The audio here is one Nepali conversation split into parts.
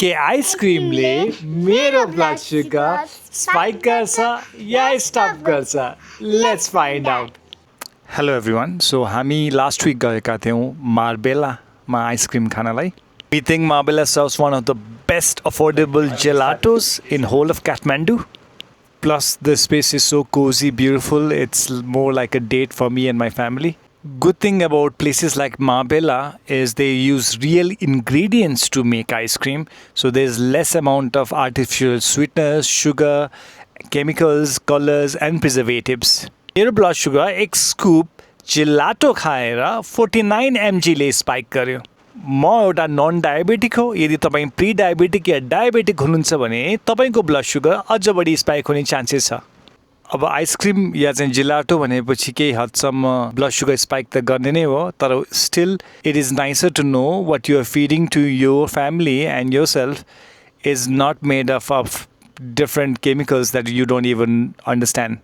के आइसक्रिमले मेरो ब्लड सुगर स्पाइक गर्छ या स्टप गर्छ let's find out hello everyone so हामी लास्ट विक गएका थियौँ मार्बेलामा आइसक्रिम खानलाई We think Marbella serves one of the best affordable gelatos in whole of Kathmandu. Plus, the space is so cozy, beautiful. It's more like a date for me and my family. Good thing about places like Marbella is they use real ingredients to make ice cream. So there's less amount of artificial sweeteners, sugar, chemicals, colors, and preservatives. मेरो ब्लड सुगर एक स्कुप gelato खाएर 49 mg ले स्पाइक गर्यो म एउटा नन डायबेटिक हो यदि तपाईँ प्री डायबेटिक या डायबेटिक हुनुहुन्छ भने तपाईँको ब्लड सुगर अझ बढी स्पाइक हुने चान्सेस छ अब आइसक्रिम या चाहिँ जिलाटो भनेपछि केही हदसम्म ब्लड सुगर स्पाइक त गर्ने नै हो तर still it is nicer to know what you're feeding to your family and yourself is not made of different chemicals that you don't even understand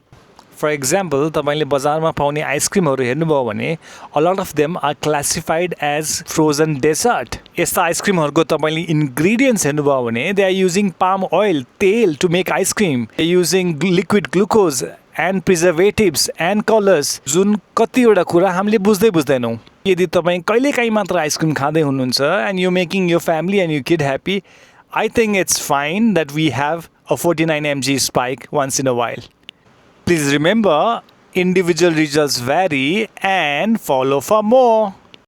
for example तपाईँले बजारमा पाउने आइसक्रिमहरू हेर्नुभयो भने a lot of them are classified as frozen dessert यस्ता आइसक्रिमहरूको तपाईँले इन्ग्रिडियन्ट्स हेर्नुभयो भने they are using palm oil तेल to make ice cream using liquid glucose and preservatives and colours जुन कतिवटा कुरा हामीले बुझ्दैनौँ यदि तपाईँ कहिलेकाहीँ मात्र आइसक्रिम खाँदै हुनुहुन्छ एन्ड यु मेकिङ यो family and you kid happy I think it's fine that we have a 49 mg spike once in a while Please remember, individual results vary and follow for more.